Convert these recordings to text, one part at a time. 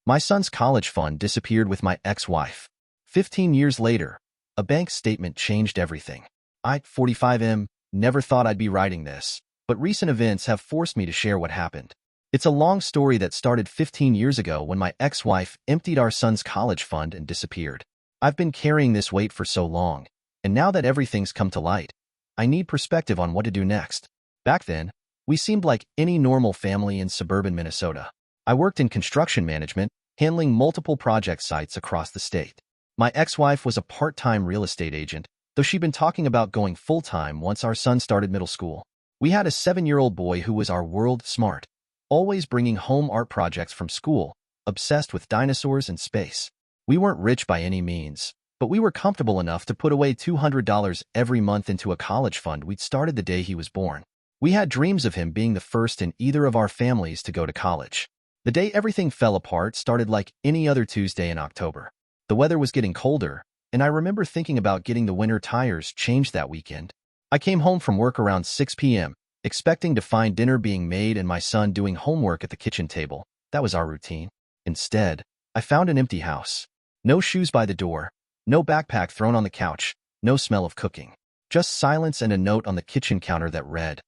My son's college fund disappeared with my ex-wife. 15 years later, a bank statement changed everything. I, 45M, never thought I'd be writing this, but recent events have forced me to share what happened. It's a long story that started 15 years ago when my ex-wife emptied our son's college fund and disappeared. I've been carrying this weight for so long, and now that everything's come to light, I need perspective on what to do next. Back then, we seemed like any normal family in suburban Minnesota. I worked in construction management, handling multiple project sites across the state. My ex-wife was a part-time real estate agent, though she'd been talking about going full-time once our son started middle school. We had a 7-year-old boy who was our world smart, always bringing home art projects from school, obsessed with dinosaurs and space. We weren't rich by any means, but we were comfortable enough to put away $200 every month into a college fund we'd started the day he was born. We had dreams of him being the first in either of our families to go to college. The day everything fell apart started like any other Tuesday in October. The weather was getting colder, and I remember thinking about getting the winter tires changed that weekend. I came home from work around 6 p.m., expecting to find dinner being made and my son doing homework at the kitchen table. That was our routine. Instead, I found an empty house. No shoes by the door, no backpack thrown on the couch, no smell of cooking. Just silence and a note on the kitchen counter that read,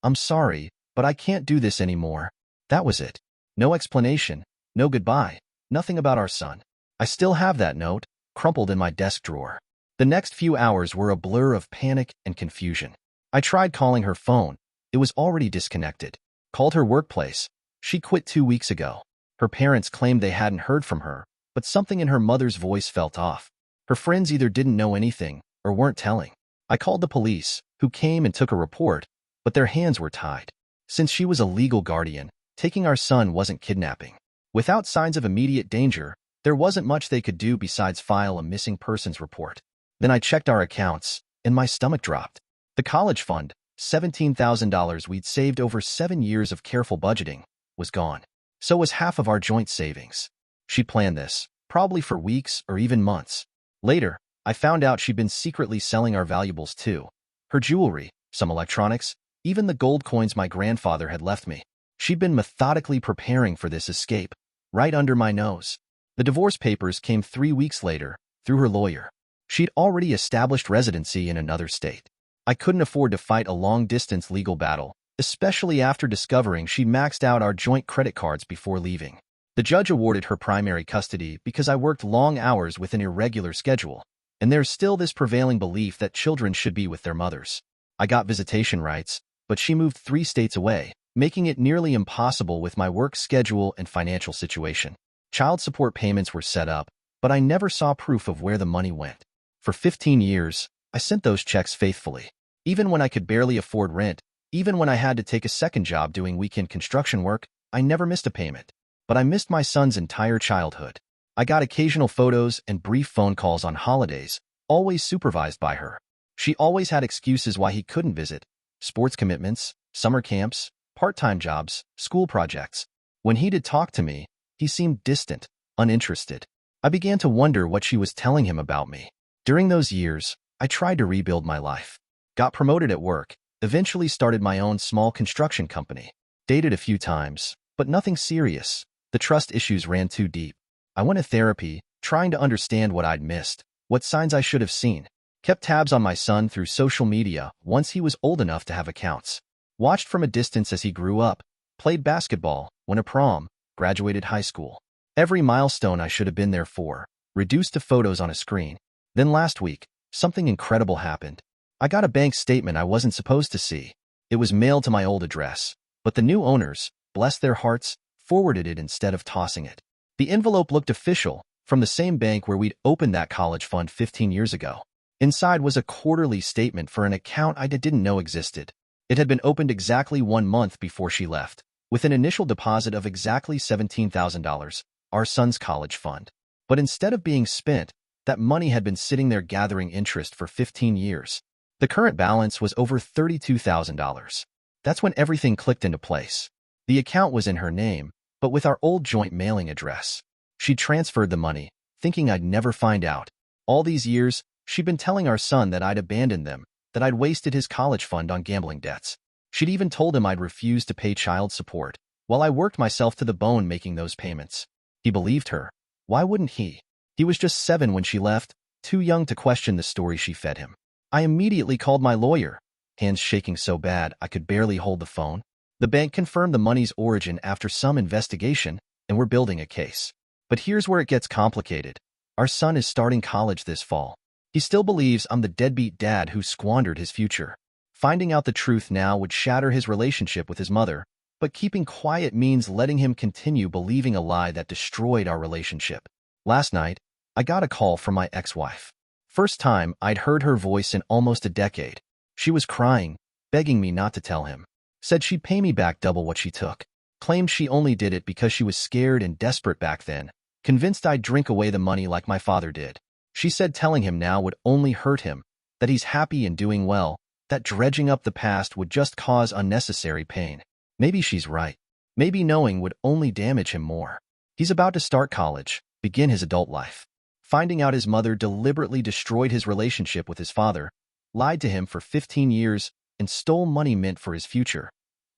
"I'm sorry, but I can't do this anymore." That was it. No explanation, no goodbye, nothing about our son. I still have that note, crumpled in my desk drawer. The next few hours were a blur of panic and confusion. I tried calling her phone. It was already disconnected. Called her workplace. She quit 2 weeks ago. Her parents claimed they hadn't heard from her, but something in her mother's voice felt off. Her friends either didn't know anything or weren't telling. I called the police, who came and took a report, but their hands were tied. Since she was a legal guardian, taking our son wasn't kidnapping. Without signs of immediate danger, there wasn't much they could do besides file a missing persons report. Then I checked our accounts, and my stomach dropped. The college fund, $17,000 we'd saved over 7 years of careful budgeting, was gone. So was half of our joint savings. She planned this, probably for weeks or even months. Later, I found out she'd been secretly selling our valuables too. Her jewelry, some electronics, even the gold coins my grandfather had left me. She'd been methodically preparing for this escape, right under my nose. The divorce papers came 3 weeks later, through her lawyer. She'd already established residency in another state. I couldn't afford to fight a long-distance legal battle, especially after discovering she maxed out our joint credit cards before leaving. The judge awarded her primary custody because I worked long hours with an irregular schedule, and there's still this prevailing belief that children should be with their mothers. I got visitation rights, but she moved 3 states away, making it nearly impossible with my work schedule and financial situation. Child support payments were set up, but I never saw proof of where the money went. For 15 years, I sent those checks faithfully. Even when I could barely afford rent, even when I had to take a second job doing weekend construction work, I never missed a payment. But I missed my son's entire childhood. I got occasional photos and brief phone calls on holidays, always supervised by her. She always had excuses why he couldn't visit: sports commitments, summer camps, part-time jobs, school projects. When he did talk to me, he seemed distant, uninterested. I began to wonder what she was telling him about me. During those years, I tried to rebuild my life. Got promoted at work, eventually started my own small construction company. Dated a few times, but nothing serious. The trust issues ran too deep. I went to therapy, trying to understand what I'd missed, what signs I should have seen. Kept tabs on my son through social media once he was old enough to have accounts. Watched from a distance as he grew up, played basketball, went to prom, graduated high school. Every milestone I should have been there for, reduced to photos on a screen. Then last week, something incredible happened. I got a bank statement I wasn't supposed to see. It was mailed to my old address, but the new owners, bless their hearts, forwarded it instead of tossing it. The envelope looked official, from the same bank where we'd opened that college fund 15 years ago. Inside was a quarterly statement for an account I didn't know existed. It had been opened exactly 1 month before she left, with an initial deposit of exactly $17,000, our son's college fund. But instead of being spent, that money had been sitting there gathering interest for 15 years. The current balance was over $32,000. That's when everything clicked into place. The account was in her name, but with our old joint mailing address. She transferred the money, thinking I'd never find out. All these years, she'd been telling our son that I'd abandoned them, that I'd wasted his college fund on gambling debts. She'd even told him I'd refused to pay child support, while I worked myself to the bone making those payments. He believed her. Why wouldn't he? He was just 7 when she left, too young to question the story she fed him. I immediately called my lawyer, hands shaking so bad I could barely hold the phone. The bank confirmed the money's origin after some investigation, and we're building a case. But here's where it gets complicated. Our son is starting college this fall. He still believes I'm the deadbeat dad who squandered his future. Finding out the truth now would shatter his relationship with his mother, but keeping quiet means letting him continue believing a lie that destroyed our relationship. Last night, I got a call from my ex-wife. First time I'd heard her voice in almost a decade. She was crying, begging me not to tell him. Said she'd pay me back double what she took. Claimed she only did it because she was scared and desperate back then, convinced I'd drink away the money like my father did. She said telling him now would only hurt him, that he's happy and doing well, that dredging up the past would just cause unnecessary pain. Maybe she's right. Maybe knowing would only damage him more. He's about to start college, begin his adult life. Finding out his mother deliberately destroyed his relationship with his father, lied to him for 15 years, and stole money meant for his future.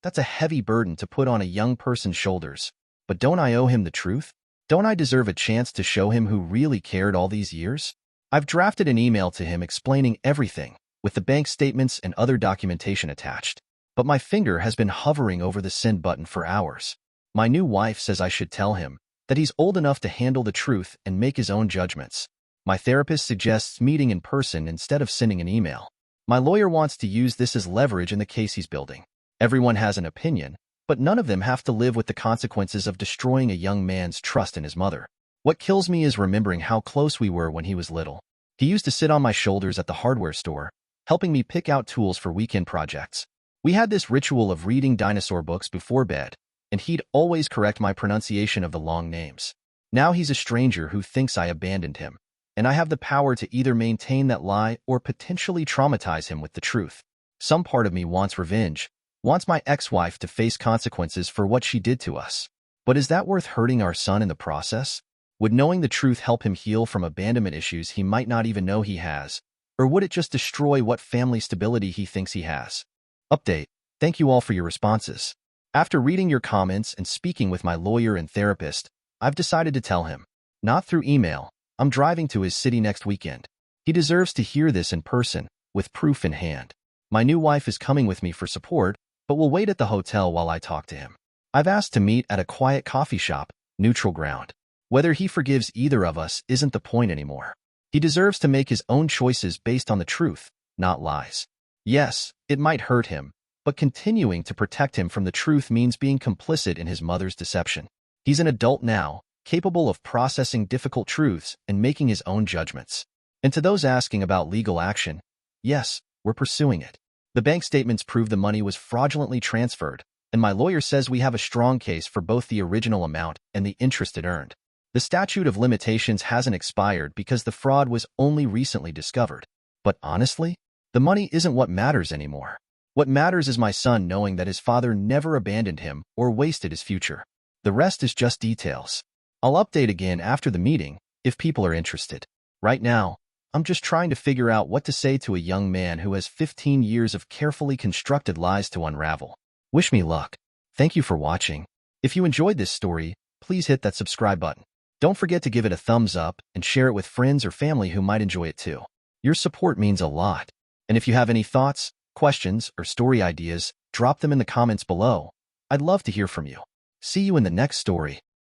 That's a heavy burden to put on a young person's shoulders. But don't I owe him the truth? Don't I deserve a chance to show him who really cared all these years? I've drafted an email to him explaining everything, with the bank statements and other documentation attached. But my finger has been hovering over the send button for hours. My new wife says I should tell him that he's old enough to handle the truth and make his own judgments. My therapist suggests meeting in person instead of sending an email. My lawyer wants to use this as leverage in the case he's building. Everyone has an opinion, but none of them have to live with the consequences of destroying a young man's trust in his mother. What kills me is remembering how close we were when he was little. He used to sit on my shoulders at the hardware store, helping me pick out tools for weekend projects. We had this ritual of reading dinosaur books before bed, and he'd always correct my pronunciation of the long names. Now he's a stranger who thinks I abandoned him, and I have the power to either maintain that lie or potentially traumatize him with the truth. Some part of me wants revenge, wants my ex-wife to face consequences for what she did to us. But is that worth hurting our son in the process? Would knowing the truth help him heal from abandonment issues he might not even know he has? Or would it just destroy what family stability he thinks he has? Update. Thank you all for your responses. After reading your comments and speaking with my lawyer and therapist, I've decided to tell him. Not through email. I'm driving to his city next weekend. He deserves to hear this in person, with proof in hand. My new wife is coming with me for support, but will wait at the hotel while I talk to him. I've asked to meet at a quiet coffee shop, neutral ground. Whether he forgives either of us isn't the point anymore. He deserves to make his own choices based on the truth, not lies. Yes, it might hurt him, but continuing to protect him from the truth means being complicit in his mother's deception. He's an adult now, capable of processing difficult truths and making his own judgments. And to those asking about legal action, yes, we're pursuing it. The bank statements prove the money was fraudulently transferred, and my lawyer says we have a strong case for both the original amount and the interest it earned. The statute of limitations hasn't expired because the fraud was only recently discovered. But honestly, the money isn't what matters anymore. What matters is my son knowing that his father never abandoned him or wasted his future. The rest is just details. I'll update again after the meeting if people are interested. Right now, I'm just trying to figure out what to say to a young man who has 15 years of carefully constructed lies to unravel. Wish me luck. Thank you for watching. If you enjoyed this story, please hit that subscribe button. Don't forget to give it a thumbs up and share it with friends or family who might enjoy it too. Your support means a lot. And if you have any thoughts, questions, or story ideas, drop them in the comments below. I'd love to hear from you. See you in the next story.